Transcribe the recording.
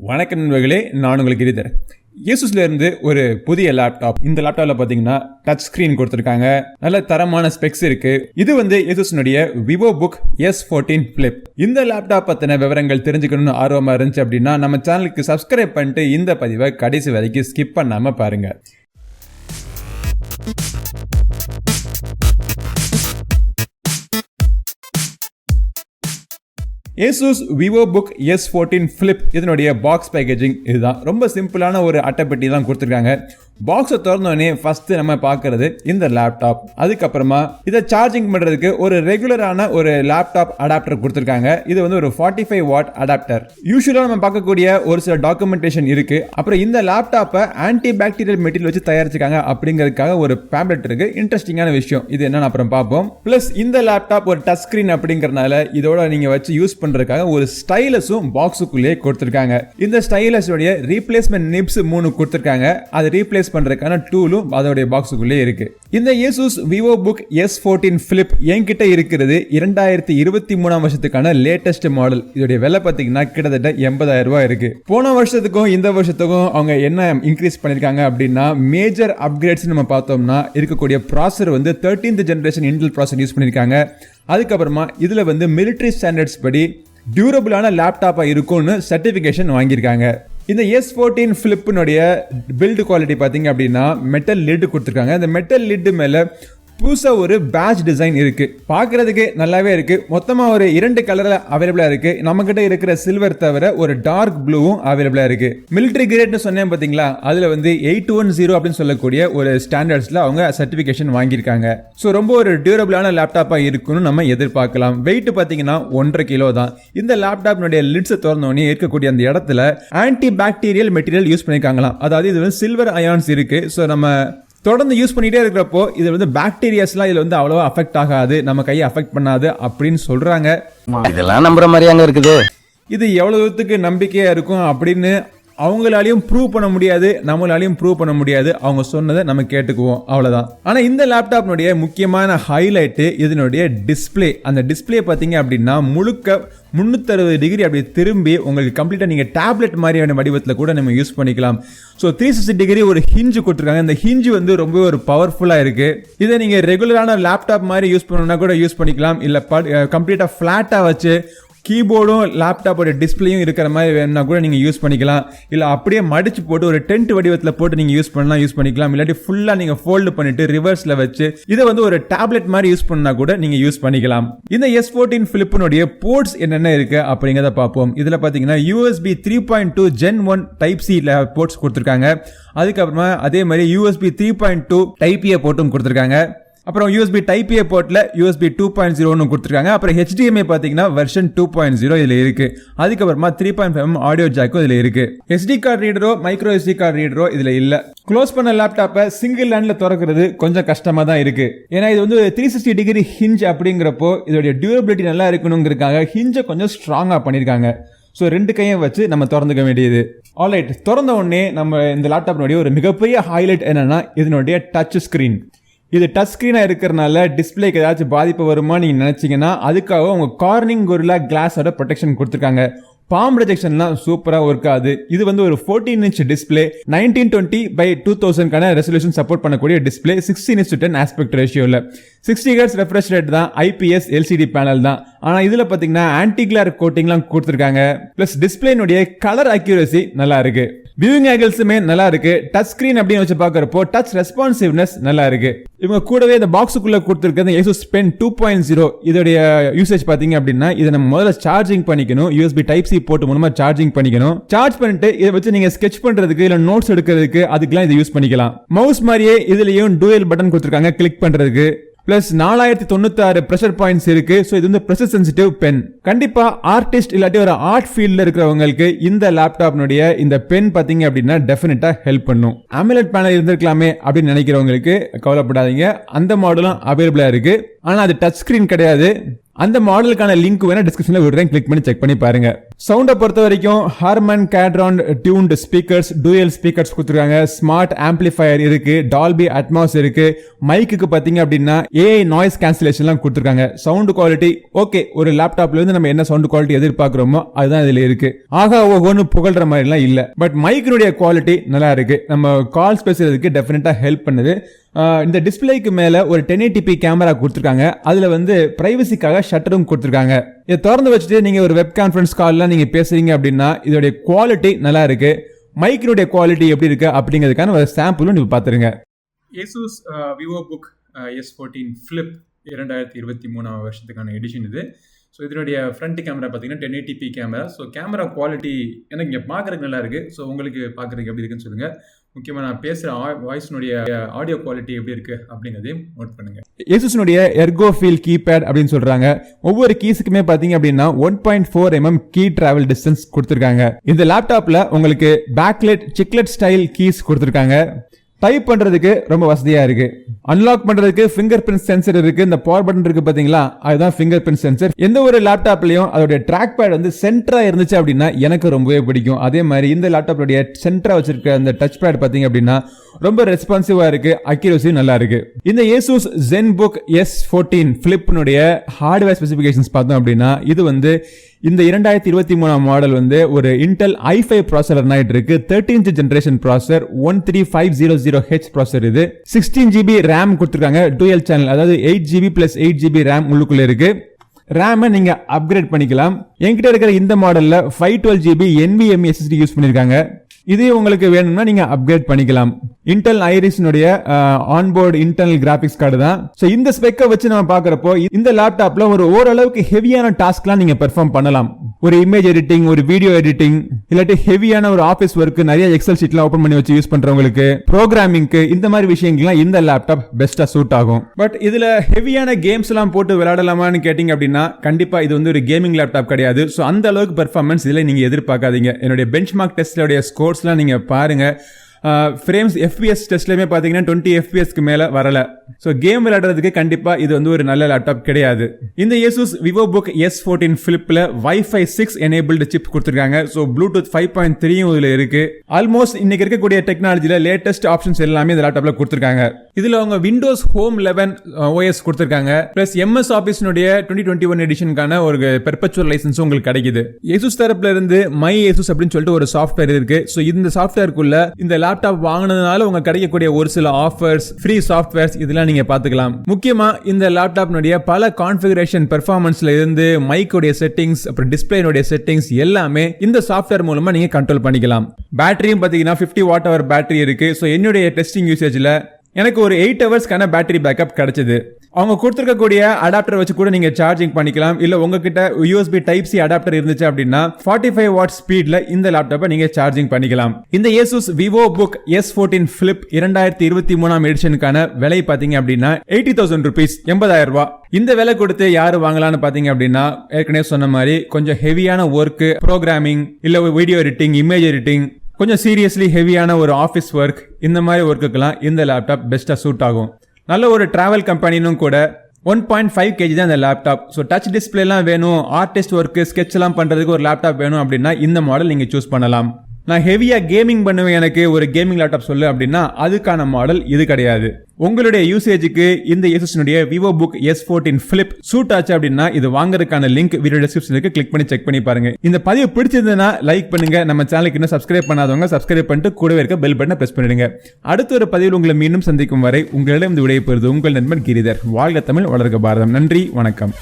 வணக்கம் நண்பர்களே, நான் உங்களுக்கு கிரிதர். Asusல இருந்து ஒரு புதிய லேப்டாப். இந்த லேப்டாப்ல பாத்தீங்கன்னா டச் ஸ்கிரீன் கொடுத்திருக்காங்க. நல்ல தரமான ஸ்பெக்ஸ் இருக்கு. இது வந்து Asusனுடைய Vivobook S14 Flip. இந்த லேப்டாப் பத்தின விவரங்கள் தெரிஞ்சுக்கணும்னு ஆர்வமா இருந்துச்சு அப்படின்னா நம்ம சேனலுக்கு சப்ஸ்கிரைப் பண்ணிட்டு இந்த பதிவை கடைசி வரைக்கும் ஸ்கிப் பண்ணாம பாருங்க. Asus Vivobook S14 Flip இதனுடைய பாக்ஸ் பேக்கேஜிங் இதுதான். ரொம்ப சிம்பிளான ஒரு அட்டைப்பெட்டி தான் கொடுத்துருக்காங்க. பாக்ஸை திறந்தோடனே ஃபர்ஸ்ட் நம்ம பார்க்கறது இந்த லேப்டாப். அதுக்கப்புறமா இதை சார்ஜிங் பண்றதுக்கு ஒரு ரெகுலரான ஒரு லேப்டாப் அடாப்டர் கொடுத்துருக்காங்க. இது வந்து ஒரு 45 வாட் அடாப்டர். யூஸ்வலா நம்ம பார்க்கக்கூடிய ஒரு சில டாக்குமெண்டேஷன் இருக்கு. அப்புறம் இந்த லேப்டாப்பை ஆன்டி பாக்டீரியல் மெட்டீரியல் வச்சு தயாரிச்சிருக்காங்க அப்படிங்கிறதுக்காக ஒரு பேம்ப்ளெட் இருக்கு. இன்ட்ரெஸ்டிங்கான விஷயம் இது என்னன்னு அப்புறம் பார்ப்போம். பிளஸ் இந்த லேப்டாப் ஒரு டச் ஸ்கிரீன் அப்படிங்கறதுனால இதோட நீங்க வச்சு யூஸ் பண்றதுக்காக ஒரு ஸ்டைலஸும் பாக்ஸுக்குள்ளே கொடுத்திருக்காங்க. இந்த ஸ்டைலஸோட ரீப்ளேஸ்மெண்ட் நிப்ஸ் 3 கொடுத்திருக்காங்க. அது ரீப்ளேஸ் பண்றதுக்கான டூலும் அதோட பாக்ஸுக்குள்ளே இருக்கு. இந்த Asus Vivobook S14 Flip என்கிட்ட இருக்கிறது 2023 வருஷத்துக்கான லேட்டஸ்ட் மாடல். இதோட விலை பாத்தீங்கன்னா கிட்டத்தட்ட 80,000 ரூபாய் இருக்கு. போன வருஷத்துக்கும் இந்த வருஷத்துக்கும் அவங்க என்ன இன்க்ரீஸ் பண்ணிருக்காங்க அப்படின்னா மேஜர் அப்கிரேட்ஸ் நம்ம பார்த்தோம்னா இருக்கக்கூடிய ப்ராசஸர் வந்து 13th generation Intel processor use பண்ணிருக்காங்க. அதுக்கப்புறமா இதுல வந்து மிலிட்டரி ஸ்டாண்டர்ட்ஸ் படி டியூரபிளான லேப்டாப்பா இருக்கும்னு சர்டிபிகேஷன் வாங்கியிருக்காங்க. இந்த S14 Flipனுடைய பில்ட் குவாலிட்டி பார்த்தீங்க அப்படின்னா மெட்டல் லிட் கொடுத்துருக்காங்க. இந்த மெட்டல் லிட் மேல புதுசா ஒரு பேட்ச் டிசைன் இருக்கு. பார்க்கிறதுக்கு நல்லாவே இருக்கு. மொத்தமா ஒரு 2 கலர்ல அவைலபிளா இருக்கு. நம்ம கிட்ட இருக்கிற சில்வர் தவிர ஒரு டார்க் ப்ளூவும் அவைலபிளா இருக்கு. மிலிட்டரி கிரேட்னு சொன்னேன் பாத்தீங்களா, அதுல வந்து 810 அப்படின்னு சொல்லக்கூடிய ஒரு ஸ்டாண்டர்ட்ஸ்ல அவங்க சர்டிபிகேஷன் வாங்கியிருக்காங்க. ஸோ ரொம்ப ஒரு டியூரபிளான லேப்டாப்பா இருக்குன்னு நம்ம எதிர்பார்க்கலாம். வெயிட் பாத்தீங்கன்னா 1.5 கிலோ தான். இந்த லேப்டாப்னுடைய லிட்ஸை திறந்தோடனே இருக்கக்கூடிய அந்த இடத்துல ஆன்டி பாக்டீரியல் மெட்டீரியல் யூஸ் பண்ணிருக்காங்களாம். அதாவது இது வந்து சில்வர் அயான்ஸ் இருக்கு. ஸோ நம்ம தொடர்ந்து யூஸ் பண்ணிட்டே இருக்கிறப்போ இது வந்து பாக்டீரியாஸ்லாம் இதுல வந்து அவ்வளவா அஃபெக்ட் ஆகாது, நம்ம கையை அஃபெக்ட் பண்ணாது அப்படின்னு சொல்றாங்க. இதெல்லாம் நம்புற மாதிரியாங்க இருக்குது. இது எவ்வளவு தூரத்துக்கு நம்பிக்கையா இருக்கும் அப்படின்னு அவங்களாலையும் ப்ரூவ் பண்ண முடியாது, நம்மளாலையும் ப்ரூவ் பண்ண முடியாது. அவங்க சொன்னதை நம்ம கேட்டுக்குவோம், அவ்வளவுதான். ஆனா இந்த லேப்டாப்னுடைய முக்கியமான ஹைலைட் இதனுடைய டிஸ்பிளே. அந்த டிஸ்பிளே பாத்தீங்க அப்படின்னா முழுக்க 360 டிகிரி அப்படி திரும்பி உங்களுக்கு கம்ப்ளீட்டா நீங்க டேப்லெட் மாதிரியான வடிவத்தில் கூட நம்ம யூஸ் பண்ணிக்கலாம். ஸோ 360 டிகிரி ஒரு ஹிஞ்சு கொடுத்துருக்காங்க. இந்த ஹிஞ்சு வந்து ரொம்ப ஒரு பவர்ஃபுல்லா இருக்கு. இதை நீங்க ரெகுலரான லேப்டாப் மாதிரி யூஸ் பண்ணணும்னா கூட யூஸ் பண்ணிக்கலாம். இல்ல கம்ப்ளீட்டா பிளாட்டா வச்சு கீபோர்டும் லேப்டாப்போட டிஸ்பிளேயும் இருக்கிற மாதிரி வேணும்னா கூட நீங்க யூஸ் பண்ணிக்கலாம். இல்ல அப்படியே மடிச்சு போட்டு ஒரு டென்ட் வடிவத்தில் போட்டு நீங்க யூஸ் பண்ணிக்கலாம். இல்லாட்டி ஃபுல்லா நீங்க ஃபோல்டு பண்ணிட்டு ரிவர்ஸ்ல வச்சு இதை வந்து ஒரு டேப்லெட் மாதிரி யூஸ் பண்ணா கூட நீங்க யூஸ் பண்ணிக்கலாம். இந்த S14 Flipனுடைய போர்ட்ஸ் என்னென்ன இருக்கு அப்படிங்கறத பார்ப்போம். இதுல பாத்தீங்கன்னா USB 3.2 Gen 1 Type C ports கொடுத்திருக்காங்க. அதுக்கப்புறமா அதே மாதிரி USB 3.2 Type A போர்ட்டும் கொடுத்திருக்காங்க. அப்புறம் USB Type A போர்ட்ல USB 2.0 கொடுத்திருக்காங்க. அப்புறம் HDMI பாத்தீங்கன்னா வெர்ஷன் 2.0 இதுல இருக்கு. அதுக்கப்புறமா 3.5mm ஆடியோ ஜாக்கும் இதுல இருக்கு. SD கார்டு ரீடரோ மைக்ரோ SD கார்டு ரீடரோ இதுல இல்ல. க்ளோஸ் பண்ண லேப்டாப்பை சிங்கிள் ஹேண்ட்ல திறக்கிறது கொஞ்சம் கஷ்டமா தான் இருக்கு. ஏன்னா இது வந்து 360 டிகிரி ஹிஞ்ச் அப்படிங்கிறப்போ இதோட டியூரபிலிட்டி நல்லா இருக்கணுங்கிறதுக்காக ஹிஞ்சை கொஞ்சம் ஸ்ட்ராங்கா பண்ணிருக்காங்க. ஸோ 2 கையும் வச்சு நம்ம திறந்துக்க வேண்டியது. ஆல்ரைட், திறந்த உடனே நம்ம இந்த லேப்டாப்னுடைய ஒரு மிகப்பெரிய ஹைலைட் என்னன்னா இதனுடைய டச் ஸ்கிரீன். இது டச் ஸ்கிரீனா இருக்கிறதுனால டிஸ்பிளேக்கு ஏதாச்சும் பாதிப்பு வருமா நீங்க நினைச்சீங்கன்னா அதுக்காக உங்க கார்னிங் கொரில்லா கிளாஸோட ப்ரொடெக்ஷன் கொடுத்துருக்காங்க. பாம் ரிஜெக்ஷன்லாம் சூப்பரா ஒர்க் ஆகுது. இது வந்து ஒரு 14 inch display, 1920x2000 resolution support பண்ணக்கூடிய டிஸ்பிளே, 16:10 ஆஸ்பெக்ட் ரேஷியோல 60 Hz ரெஃப்ரெஷ் ரேட் தான், IPS LCD பேனல் தான். ஆனா இதுல பாத்தீங்கன்னா ஆன்டி கிளேர் கோட்டிங்லாம் கொடுத்திருக்காங்க. பிளஸ் டிஸ்பிளேனுடைய கலர் அக்யூரசி நல்லா இருக்கு. வியூவிங் ஆங்கிள்ஸுமே நல்லா இருக்கு. டச் ஸ்கிரீன் அப்படின்னு வச்சு பாக்குறப்போ டச் ரெஸ்பான்சிவ்னஸ் நல்லா இருக்கு. இவங்க கூடவே இந்த பாக்ஸுக்குள்ள கொடுத்திருக்கிறது Asus Pen 2.0. இதோடைய யூசேஜ் பாத்தீங்க அப்படின்னா இதை நம்ம முதல்ல சார்ஜிங் பண்ணிக்கணும். USB Type C போர்ட் மூலமா சார்ஜிங் பண்ணிக்கணும். சார்ஜ் பண்ணிட்டு இதை வச்சு நீங்க ஸ்கெட்ச் பண்றதுக்கு இல்ல நோட்ஸ் எடுக்கிறதுக்கு அதுக்கெல்லாம் இதை யூஸ் பண்ணிக்கலாம். மவுஸ் மாதிரியே இதுலயும் டூயல் பட்டன் கொடுத்திருக்காங்க கிளிக் பண்றதுக்கு. பிளஸ் 4096 பிரஷர் பாயிண்ட்ஸ் இருக்கு. ஸோ இது வந்து பிரஷர் சென்சிட்டிவ் பென். கண்டிப்பா ஆர்டிஸ்ட் இல்லாட்டி ஒரு ஆர்ட் ஃபீல்ட்ல இருக்கிறவங்களுக்கு இந்த லேப்டாப்னுடைய இந்த பென் பாத்தீங்க அப்படின்னா டெஃபினட்டா ஹெல்ப் பண்ணும். AMOLED பேனல் இருந்திருக்கலாமே அப்படின்னு நினைக்கிறவங்களுக்கு கவலைப்படாதீங்க, அந்த மாடலும் அவைலபிளா இருக்கு. ஆனா அது டச் ஸ்கிரீன் கிடையாது. அந்த மாடலுக்கான லிங்க் வேணா டிஸ்கிரிப்ஷன்ல விடுறேன், கிளிக் பண்ணி செக் பண்ணி பாருங்க. சவுண்டை பொறுத்த வரைக்கும் Harman Kardon tuned speakers, dual speakers கொடுத்துருக்காங்க, ஸ்மார்ட் ஆம்பிளிஃபயர் இருக்கு, டால்பி அட்மாஸ் இருக்கு, மைக்குக்கு பாத்தீங்க அப்படின்னா ஏஐ நாய்ஸ் கேன்சலேஷன்லாம் கொடுத்துருக்காங்க. சவுண்ட் குவாலிட்டி ஓகே, ஒரு லேப்டாப்ல இருந்து நம்ம என்ன சவுண்ட் குவாலிட்டி எதிர்பார்க்கிறோமோ அதுதான் இதுல இருக்கு. ஆகா ஓகோன்னு புகழ்ற மாதிரி எல்லாம் இல்ல. பட் மைக்கினுடைய குவாலிட்டி நல்லா இருக்கு, நம்ம கால்ஸ் பேசுறதுக்கு டெஃபினட்டா ஹெல்ப் பண்ணுது. இந்த டிஸ்பிளேக்கு மேல ஒரு 1080p கேமரா கொடுத்துருக்காங்க. அதுல வந்து பிரைவசிக்காக ஷட்டரும் கொடுத்துருக்காங்க. இதை திறந்து வச்சுட்டு நீங்க ஒரு வெப் கான்ஃபரன்ஸ் கால்லாம் நீங்க பேசுறீங்க அப்படின்னா இதோட குவாலிட்டி நல்லா இருக்கு. மைக்கினுடைய குவாலிட்டி எப்படி இருக்கு அப்படிங்கிறதுக்கான ஒரு சாம்பிளும் நீங்க பாத்துருங்க. Asus Vivobook S14 Flip 2023 வருஷத்துக்கான எடிஷன் இது. ஸோ இதனுடைய ஃப்ரண்ட் கேமரா பார்த்தீங்கன்னா 1080p camera. So camera quality எனக்கு இங்கே பார்க்குறதுக்கு நல்லா இருக்குது. ஸோ உங்களுக்கு பார்க்குறதுக்கு எப்படி இருக்குன்னு சொல்லுங்கள். முக்கியமாக நான் பேசுகிற வாய்ஸ்னுடைய ஆடியோ குவாலிட்டி எப்படி இருக்குது அப்படிங்கிறதையும் நோட் பண்ணுங்கள். Asusனுடைய எர்கோ ஃபீல் கீபேட் அப்படின்னு சொல்கிறாங்க. ஒவ்வொரு கீஸுக்குமே பார்த்தீங்க அப்படின்னா 1.4 mm கீ டிராவல் டிஸ்டன்ஸ் கொடுத்துருக்காங்க. இந்த லேப்டாப்பில் உங்களுக்கு பேக்லெட் சிக்லெட் ஸ்டைல் கீஸ் கொடுத்துருக்காங்க. டைப் பண்றதுக்கு ரொம்ப வசதியா இருக்கு. அன்லாக் பண்றதுக்கு ஃபிங்கர் பிரிண்ட் சென்சர் இருக்கு. இந்த பவர் பட்டன் இருக்கு பாத்தீங்களா, அதுதான் ஃபிங்கர் பிரிண்ட் சென்சர். எந்த ஒரு லேப்டாப்லயும் அதோட ட்ராக் பேட் வந்து சென்டரா இருந்துச்சு அப்படின்னா எனக்கு ரொம்பவே பிடிக்கும். அதே மாதிரி இந்த லேப்டாப்லோட சென்டரா வச்சிருக்க அந்த டச் பேட் பாத்தீங்க அப்படின்னா ரொம்ப ரெஸ்பான்சிவா இருக்கு, அக்யூரசி நல்லா இருக்கு. இந்த Asus ZenBook S14 Flipனுடைய ஹார்ட்வேர் ஸ்பெசிபிகேஷன்ஸ் பார்த்தோம் அப்படின்னா இது வந்து இந்த 2023 மாடல் வந்து ஒரு Intel i5 ப்ராசஸர் நாயிட்டு இருக்கு. 13th generation processor, 13500H processor. இது 16GB RAM கொடுத்திருக்காங்க, டூயல் சேனல், அதாவது 8GB + 8GB RAM உள்ளுக்குள்ள இருக்கு. RAM நீங்க அப்கிரேட் பண்ணிக்கலாம். என்கிட்ட இருக்கிற இந்த மாடல்ல 512GB NVMe SSD யூஸ் பண்ணிருக்காங்க. இது உங்களுக்கு வேணும்னா நீங்க அப்கிரேட் பண்ணிக்கலாம். இன்டெல் ஐரிஸ்னுடைய ஆன்போர்டு இன்டர்னல் கிராபிக்ஸ் கார்டு தான். சோ இந்த ஸ்பெக்கை வச்சு நம்ம பாக்குறப்போ இந்த லேப்டாப்ல ஒரு ஓரளவுக்கு ஹெவியான டாஸ்க்லாம் நீங்க பெர்ஃபார்ம் பண்ணலாம். ஒரு இமேஜ் எடிட்டிங், ஒரு வீடியோ எடிட்டிங், இல்லாட்டி ஹெவியான ஒரு ஆபீஸ் ஒர்க், நிறைய எக்ஸல் ஷீட்லாம் ஓபன் பண்ணி வச்சு யூஸ் பண்றவங்களுக்கு, ப்ரோகிராமிங்க்கு, இந்த மாதிரி விஷயங்கள்லாம் இந்த லேப்டாப் பெஸ்டா சூட் ஆகும். பட் இதுல ஹெவியான கேம்ஸ் எல்லாம் போட்டு விளையாடலாமான்னு கேட்டீங்க அப்படின்னா கண்டிப்பா இது வந்து ஒரு கேமிங் லேப்டாப் கிடையாது. சோ அந்த அளவுக்கு பெர்ஃபார்மன்ஸ் இதுல நீங்க எதிர்பார்க்காதீங்க. என்னுடைய பெஞ்ச்மார்க் டெஸ்ட்லோட ஸ்கோர்ஸ்லாம் நீங்க பாருங்க. ஃப்ரேம்ஸ் FPS டெஸ்ட்லயுமே பாத்தீங்கன்னா 20 FPS மேல வரல. சோ கேம் விளையாடுறதுக்கு கண்டிப்பா இது வந்து ஒரு நல்ல லேப்டாப் கிடையாது. இந்த Asus Vivobook S14 Flipல Wi-Fi 6 enabled chip கொடுத்திருக்காங்க. சோ Bluetooth 5.3 இதுல இருக்கு. ஆல்மோஸ்ட் இன்னைக்கு இருக்கக்கூடிய டெக்னாலஜில லேட்டஸ்ட் ஆப்ஷன்ஸ் எல்லாமே இந்த லேப்டாப்ல கொடுத்திருக்காங்க. இதுல அவங்க Windows Home 11 OS கொடுத்திருக்காங்க. பிளஸ் MS Officeனுடைய 2021 எடிஷனுக்கான ஒரு பெர்பெச்சுவல் லைசன்ஸ் உங்களுக்கு கிடைக்குது. Asus தரப்புல இருந்து My Asus அப்படின்னு சொல்லிட்டு ஒரு சாஃப்ட்வேர் இருக்கு. சோ இந்த சாஃப்ட்வேருக்குள்ள இந்த லேப்டாப் வாங்குனதுனால உங்க கிடைக்கக்கூடிய ஒரு சில ஆஃபர்ஸ், ஃப்ரீ சாஃப்ட்வேர்ஸ் இதெல்லாம் நீங்க பாத்துக்கலாம். முக்கியமா இந்த லேப்டாப்னுடைய பல கான்ஃபிகரேஷன் பெர்ஃபார்மன்ஸ்ல இருந்து மைக்கோடைய செட்டிங்ஸ், அப்புறம் டிஸ்பிளேனுடைய செட்டிங்ஸ் எல்லாமே இந்த சாஃப்ட்வேர் மூலமா நீங்க கண்ட்ரோல் பண்ணிக்கலாம். பேட்டரியும் பாத்தீங்கன்னா 50 Wh பேட்டரி இருக்கு. சோ என்னுடைய டெஸ்டிங் யூசேஜ்ல எனக்கு ஒரு 8 ஹவர்ஸ்க்கான பேட்டரி பேக்கப் கிடைச்சது. அவங்க கொடுத்திருக்கக்கூடிய அடாப்டர் வச்சு கூட நீங்க சார்ஜிங் பண்ணிக்கலாம். இல்ல உங்ககிட்ட USB Type-C அடாப்டர் இருந்துச்சு அப்படின்னா 45 வாட் ஸ்பீட்ல இந்த லேப்டாப்பை நீங்க சார்ஜிங் பண்ணிக்கலாம். இந்த Asus Vivobook S14 Flip 2023 எடிஷனுக்கான விலை பாத்தீங்க அப்படின்னா 80,000 rupees, 80,000 ரூபாய். இந்த விலை கொடுத்து யாரு வாங்கலாம்னு பாத்தீங்க அப்படின்னா ஏற்கனவே சொன்ன மாதிரி கொஞ்சம் ஹெவியான ஒர்க், ப்ரோகிராமிங், இல்ல வீடியோ எடிட்டிங், இமேஜ் எடிட்டிங், கொஞ்சம் சீரியஸ்லி ஹெவியான ஒரு ஆஃபீஸ் ஒர்க், இந்த மாதிரி ஒர்க்குக்கெல்லாம் இந்த லேப்டாப் பெஸ்டா சூட் ஆகும். நல்ல ஒரு டிராவல் கம்பெனினும் கூட. 1.5 kg தான் இந்த லேப்டாப். ஸோ டச் டிஸ்பிளேலாம் வேணும், ஆர்டிஸ்ட் ஒர்க்கு, ஸ்கெட்ச் எல்லாம் பண்றதுக்கு ஒரு லேப்டாப் வேணும் அப்படின்னா இந்த மாடல் நீங்க சூஸ் பண்ணலாம். நான் ஹெவியா கேமிங் பண்ணுவேன், எனக்கு ஒரு கேமிங் லேப்டாப் சொல்லு அப்படின்னா அதுக்கான மாடல் இது கிடையாது. உங்களுடைய யூசேஜுக்கு இந்த Asusனுடைய Vivobook S14 Flip சூட் ஆச்சு அப்படின்னா இது வாங்குறதுக்கான லிங்க் வீடியோ டிஸ்கிரிப்ஷனுக்கு கிளிக் பண்ணி செக் பண்ணி பாருங்க. இந்த பதிவு பிடிச்சிருந்ததுன்னா லைக் பண்ணுங்க. நம்ம சேனலுக்கு இன்னும் சப்ஸ்கிரைப் பண்ணாதவங்க சப்ஸ்கிரைப் பண்ணிட்டு கூடவே இருக்க பெல் பட்டனை பிரஸ் பண்ணிடுங்க. அடுத்த ஒரு பதிவில் உங்களை மீண்டும் சந்திக்கும் வரை உங்களிடம் இந்த விடைபெறுவது உங்கள் நண்பன் கிரிதர். வாழ்க தமிழ், வளர்க பாரதம். நன்றி, வணக்கம்.